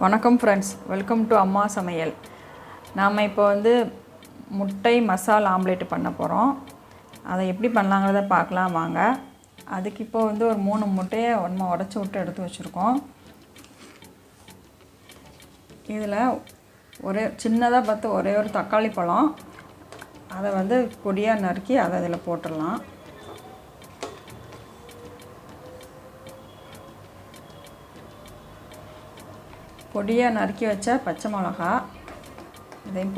வணக்கம் friends, welcome to அம்மா சமையல். நாம் இப்போ முட்டை மசாலா ஆம்லேட் பண்ண போகிறோம். அதை எப்படி பண்ணலாங்கிறத பார்க்கலாம் வாங்க. அதுக்கு இப்போ ஒரு 3 முட்டையை நம்ம உடச்சி விட்டு எடுத்து வச்சுருக்கோம். இதில் ஒரே சின்னதாக பார்த்து ஒரே ஒரு தக்காளி பழம், அதை பொடியாக நறுக்கி அதை இதில் போட்டுடலாம். பொடியாக நறுக்கி வச்ச பச்சை மிளகா, இதையும்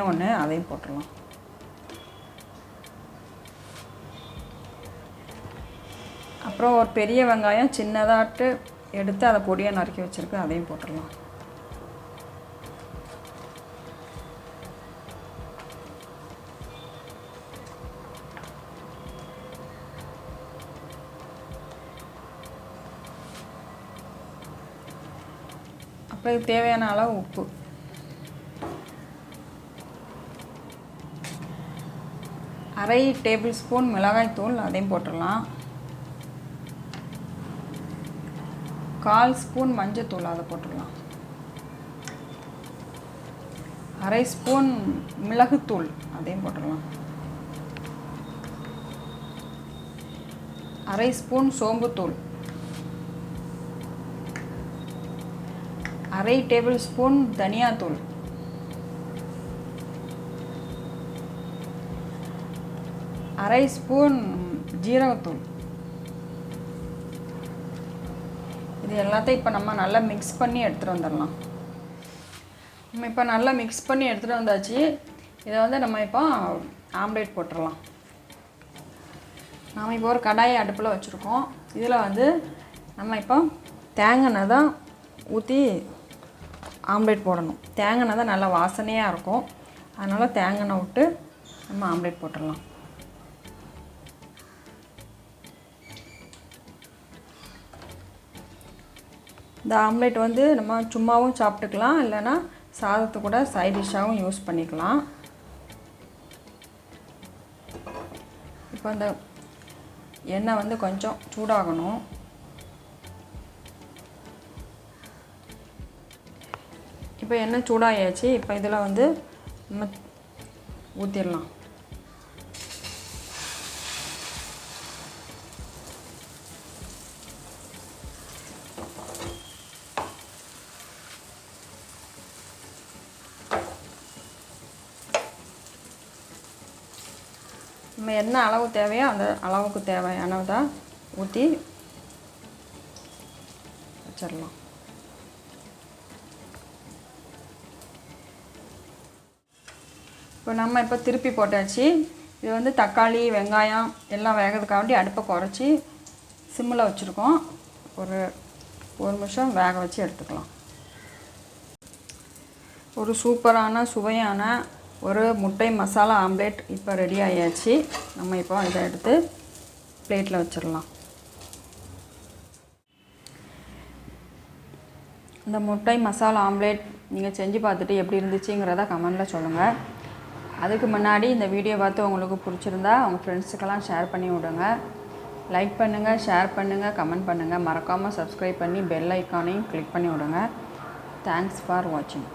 ஒன்று அதையும் போட்டுடலாம். அப்புறம் ஒரு பெரிய வெங்காயம் சின்னதாட்டு எடுத்து அதை பொடியாக நறுக்கி வச்சுருக்கு, அதையும் போட்டுடலாம். அப்புறம் தேவையான அளவு உப்பு, அரை டேபிள் ஸ்பூன் மிளகாய் தூள், அதையும் போட்டுடலாம். 1/4 ஸ்பூன் மஞ்சத்தூள், அதை போட்டுடலாம். அரை ஸ்பூன் மிளகுத்தூள், அதையும் போட்டுடலாம். அரை ஸ்பூன் சோம்புத்தூள், அரை டேபிள் ஸ்பூன் தனியாத்தூள், அரை ஸ்பூன் ஜீரகத்தூள். இது எல்லாத்தையும் இப்போ நம்ம நல்லா மிக்ஸ் பண்ணி எடுத்துகிட்டு வந்துடலாம். நம்ம இப்போ நல்லா மிக்ஸ் பண்ணி எடுத்துகிட்டு வந்தாச்சு. இதை நம்ம இப்போ ஆம்லேட் போட்டுடலாம். நாம் இப்போ ஒரு கடாயை அடுப்பில் வச்சுருக்கோம். இதில் நம்ம இப்போ தேங்காய் எண்ணெய் தான் ஊற்றி ஆம்லேட் போடணும். தேங்காய் எண்ணெய் தான் நல்லா வாசனையாக இருக்கும். அதனால் தேங்காய் எண்ணெய் விட்டு நம்ம ஆம்லேட் போட்டுடலாம். இந்த ஆம்லேட் நம்ம சும்மாவும் சாப்பிட்டுக்கலாம், இல்லைன்னா சாதத்து கூட சைட் டிஷ்ஷாகவும் யூஸ் பண்ணிக்கலாம். இப்போ இந்த எண்ணெய் கொஞ்சம் சூடாகணும். இப்போ எண்ணெய் சூடாகியாச்சு. இப்போ இதில் நம்ம ஊற்றிடலாம். நம்ம என்ன அளவு தேவையோ அந்த அளவுக்கு தேவையானதை ஊற்றி வச்சிடலாம். இப்போ நம்ம திருப்பி போட்டாச்சு. இது தக்காளி வெங்காயம் எல்லாம் வேகிறதுக்காண்டி அடுப்பை குறைச்சி சிம்மில் வச்சுருக்கோம். ஒரு நிமிஷம் வேக வச்சு எடுத்துக்கலாம். ஒரு சூப்பரான சுவையான ஒரு முட்டை மசாலா ஆம்லேட் இப்போ ரெடி ஆகியாச்சு. நம்ம இப்போ இதை எடுத்து பிளேட்டில் வச்சிடலாம். இந்த முட்டை மசாலா ஆம்லேட் நீங்கள் செஞ்சு பார்த்துட்டு எப்படி இருந்துச்சுங்கிறத கமெண்டில் சொல்லுங்கள். அதுக்கு முன்னாடி இந்த வீடியோ பார்த்து உங்களுக்கு பிடிச்சிருந்தா உங்கள் ஃப்ரெண்ட்ஸுக்கெல்லாம் ஷேர் பண்ணி விடுங்க. லைக் பண்ணுங்கள், ஷேர் பண்ணுங்கள், கமெண்ட் பண்ணுங்கள். மறக்காமல் சப்ஸ்கிரைப் பண்ணி பெல் ஐக்கானையும் கிளிக் பண்ணி விடுங்க. தேங்க்ஸ் ஃபார் வாட்சிங்.